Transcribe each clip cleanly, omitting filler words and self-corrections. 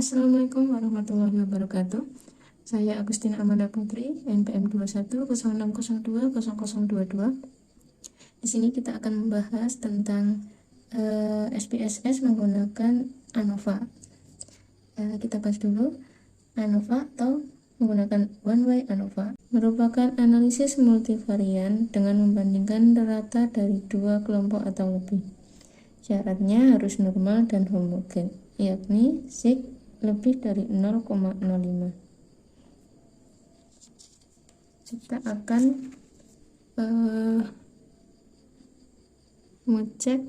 Assalamualaikum warahmatullahi wabarakatuh. Saya Agustina Amanda Putri, NPM 2106020022. Di sini kita akan membahas tentang SPSS menggunakan ANOVA. Kita bahas dulu ANOVA atau menggunakan one way ANOVA. Merupakan analisis multivarian dengan membandingkan rata dari dua kelompok atau lebih. Syaratnya harus normal dan homogen, yakni sig lebih dari 0,05. Kita akan mengecek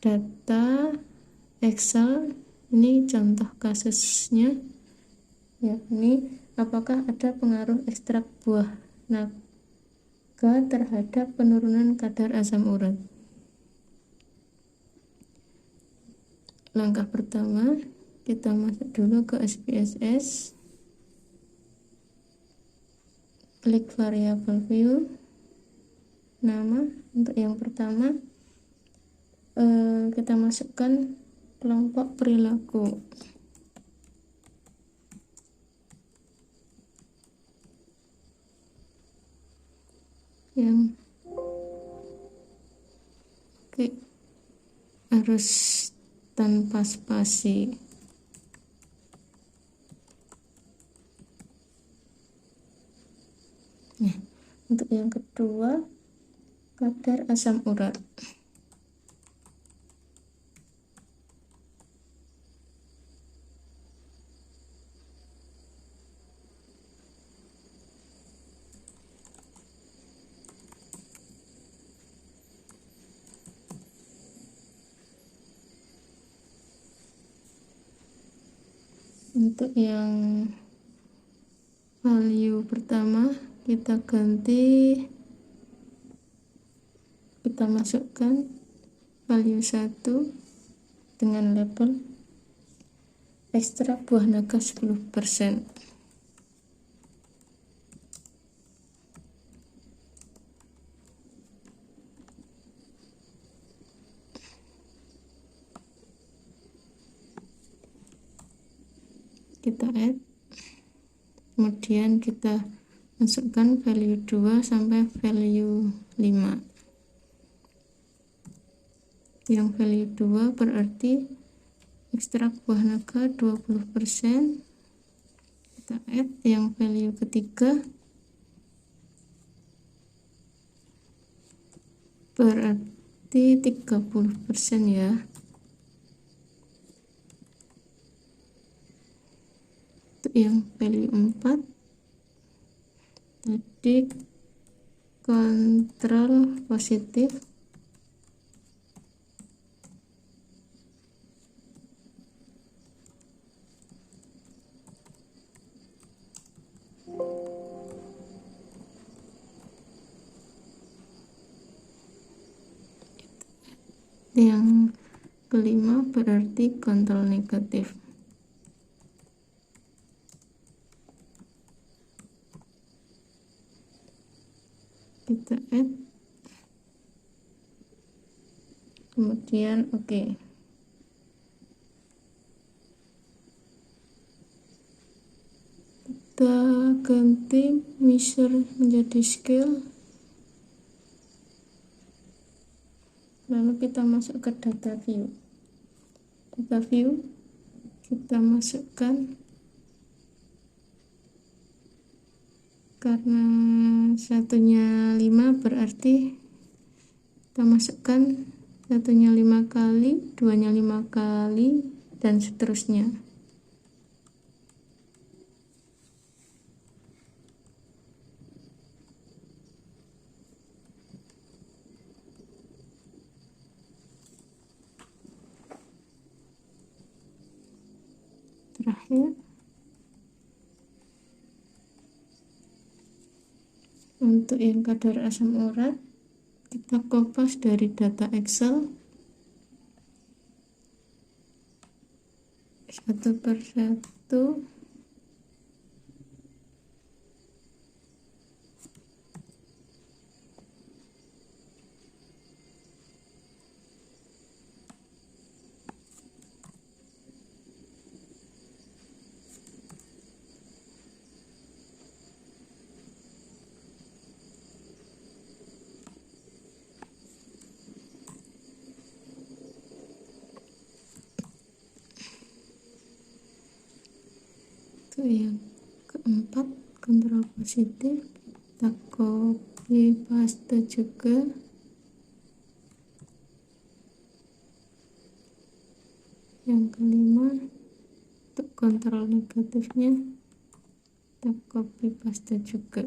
data Excel. Ini contoh kasusnya, yakni apakah ada pengaruh ekstrak buah naga terhadap penurunan kadar asam urat. Langkah pertama, kita masuk dulu ke SPSS, klik variable view, nama. Untuk yang pertama, kita masukkan kelompok perilaku. Yang harus tanpa spasi. Nah, untuk yang kedua, kadar asam urat. Untuk yang value pertama, kita masukkan value 1 dengan label ekstrak buah naga 10%. Kita add, kemudian kita masukkan value 2 sampai value 5. Yang value 2 berarti ekstrak buah naga 20%. Kita add yang value ketiga berarti 30% ya. Yang value 4 tadi kontrol positif, yang kelima berarti kontrol negatif. Kita add, kemudian oke. Kita ganti measure menjadi scale, lalu kita masuk ke data view. Kita masukkan, karena satunya 5 berarti kita masukkan satunya 5 kali, duanya 5 kali, dan seterusnya. Terakhir, untuk yang kadar asam urat, kita kopas dari data Excel satu per satu. Untuk yang keempat, kontrol positif, kita copy paste juga. Yang kelima, untuk kontrol negatifnya kita copy paste juga.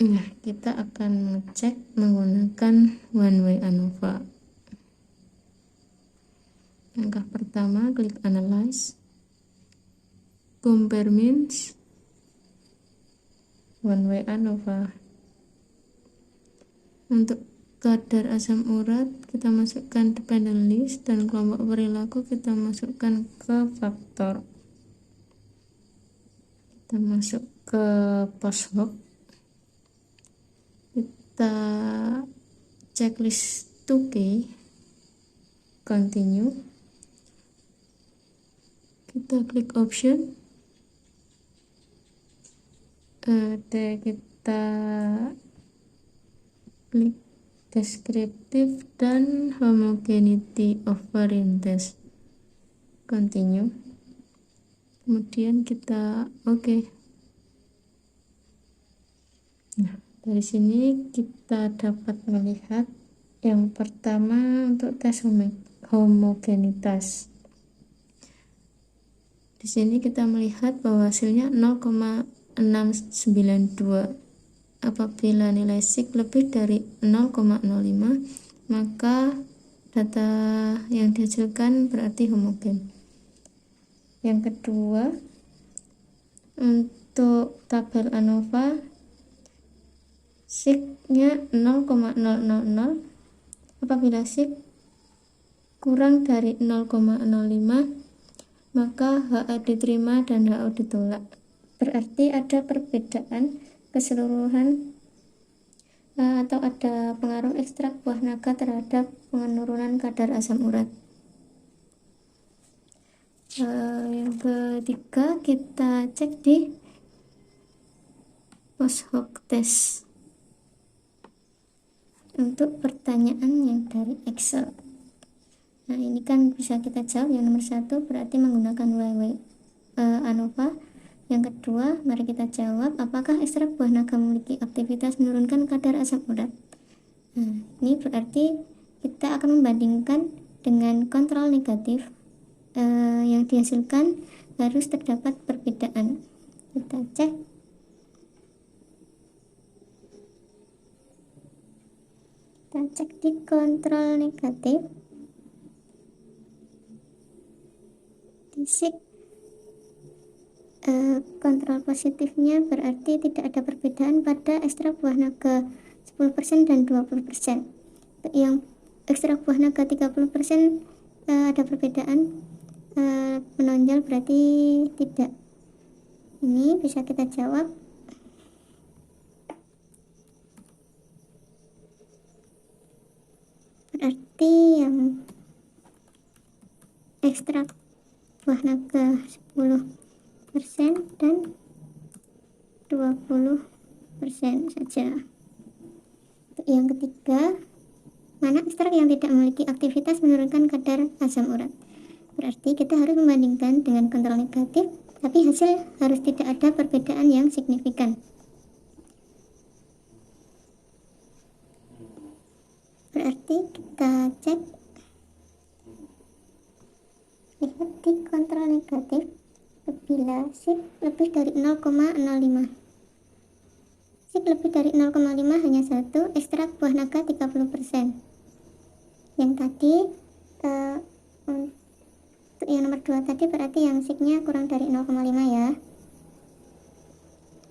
Nah, kita akan mengecek menggunakan one way ANOVA. Langkah pertama, klik analyze, compare means, one way ANOVA. Untuk kadar asam urat kita masukkan dependent list, dan kelompok perilaku kita masukkan ke faktor. Kita masuk ke post hoc, kita checklist 2K, continue, kita klik option, kita klik descriptive dan homogeneity of variant, continue, kemudian kita oke. Nah, dari sini kita dapat melihat yang pertama untuk tes homogenitas. Di sini kita melihat bahwa hasilnya 0,692. Apabila nilai sig lebih dari 0,05, maka data yang dihasilkan berarti homogen. Yang kedua, untuk tabel ANOVA, sig-nya 0,000. Apabila sig kurang dari 0,05, maka HA diterima dan HO ditolak. Berarti ada perbedaan keseluruhan atau ada pengaruh ekstrak buah naga terhadap penurunan kadar asam urat. Yang ketiga, kita cek di post hoc test untuk pertanyaan yang dari Excel. Nah, ini kan bisa kita jawab. Yang nomor 1 berarti menggunakan YY ANOVA. Yang kedua, mari kita jawab, apakah ekstrak buah naga memiliki aktivitas menurunkan kadar asam urat. Nah, ini berarti kita akan membandingkan dengan kontrol negatif. Yang dihasilkan harus terdapat perbedaan. Kita cek. Kita cek di kontrol negatif. Di sig kontrol positifnya berarti tidak ada perbedaan pada ekstrak buah naga 10% dan 20%. Yang ekstrak buah naga 30% ada perbedaan menonjol, berarti tidak. Ini bisa kita jawab. Berarti yang ekstrak buah naga 10% dan 20% saja. Untuk yang ketiga, mana ekstrak yang tidak memiliki aktivitas menurunkan kadar asam urat. Berarti kita harus membandingkan dengan kontrol negatif, tapi hasil harus tidak ada perbedaan yang signifikan. Berarti kita cek, lihat di kontrol negatif, apabila sig lebih dari 0,05. Sig lebih dari 0,5 hanya satu, ekstrak buah naga 30%. Yang tadi untuk yang nomor 2 tadi berarti yang signya kurang dari 0,5 ya.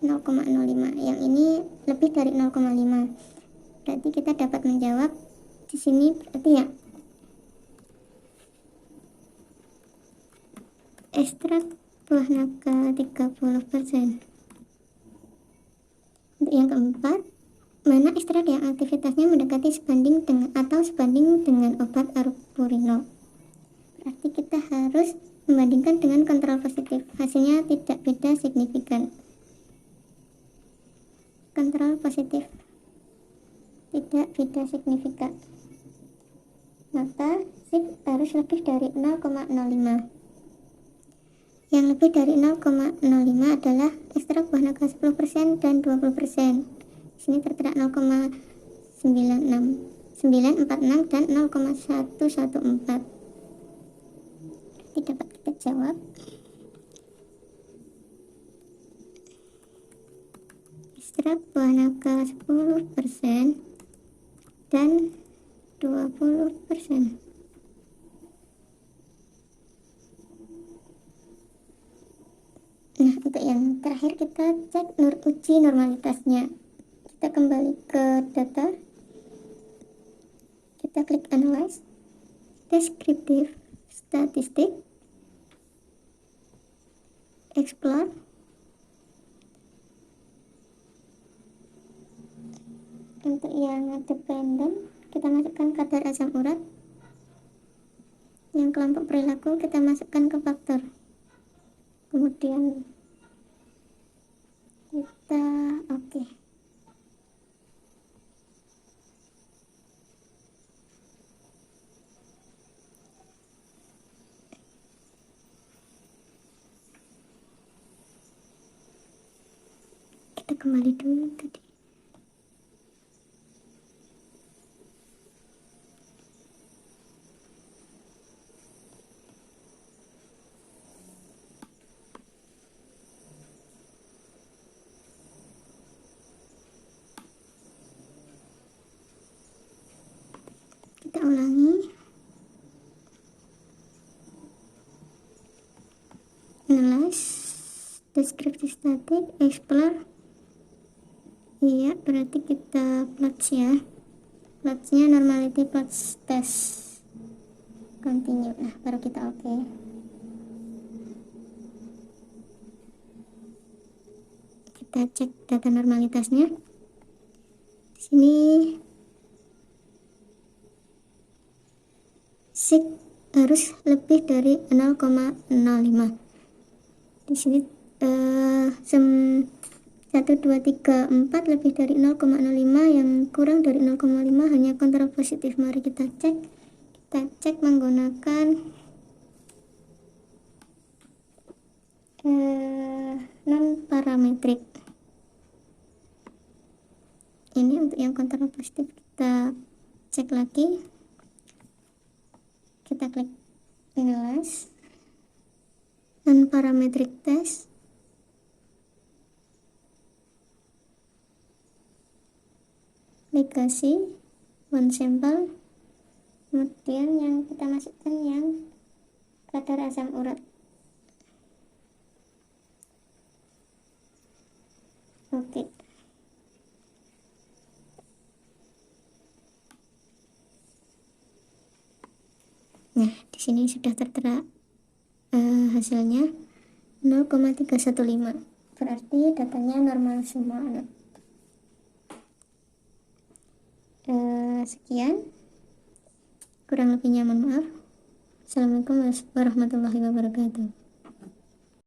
0,05. Yang ini lebih dari 0,5. Berarti kita dapat menjawab di sini berarti ya ekstrak buah naga 30%. Untuk yang keempat, mana ekstrak yang aktivitasnya mendekati sebanding dengan atau sebanding dengan obat aripurino. Berarti kita harus membandingkan dengan kontrol positif. Hasilnya tidak beda signifikan. Kontrol positif tidak beda signifikan. maka SIG harus lebih dari 0,05. Yang lebih dari 0,05 adalah ekstrak buah naga 10% dan 20%. Di sini tertera 0,946 dan 0,114. Ini dapat kita jawab. Ekstrak buah naga 10% dan 20%. Nah, untuk yang terakhir kita cek uji normalitasnya. Kita kembali ke data, kita klik analyze, descriptive statistik, explore. Untuk yang dependent, kita masukkan kadar asam urat. Yang kelompok perilaku kita masukkan ke faktor. Kemudian kita oke. Kita kembali dulu tadi. Kita ulangi. Analyze, deskripsi statik, explore. Iya, berarti kita plots ya. Plotsnya normality plots test. Continue. Nah, baru kita oke. Kita cek data normalitasnya. Di sini SIG harus lebih dari 0,05. Di sini 1, 2, 3, 4 lebih dari 0,05, yang kurang dari 0,5 hanya kontrol positif. Mari kita cek. Kita cek menggunakan non parametrik. Ini untuk yang kontrol positif, kita cek lagi. Kita klik analyze, non parametric test, legacy, one sample. Kemudian yang kita masukkan yang kadar asam urat. Oke. Nah, di sini sudah tertera hasilnya 0,315. Berarti datanya normal semua. Sekian. Kurang lebihnya mohon maaf. Assalamualaikum warahmatullahi wabarakatuh.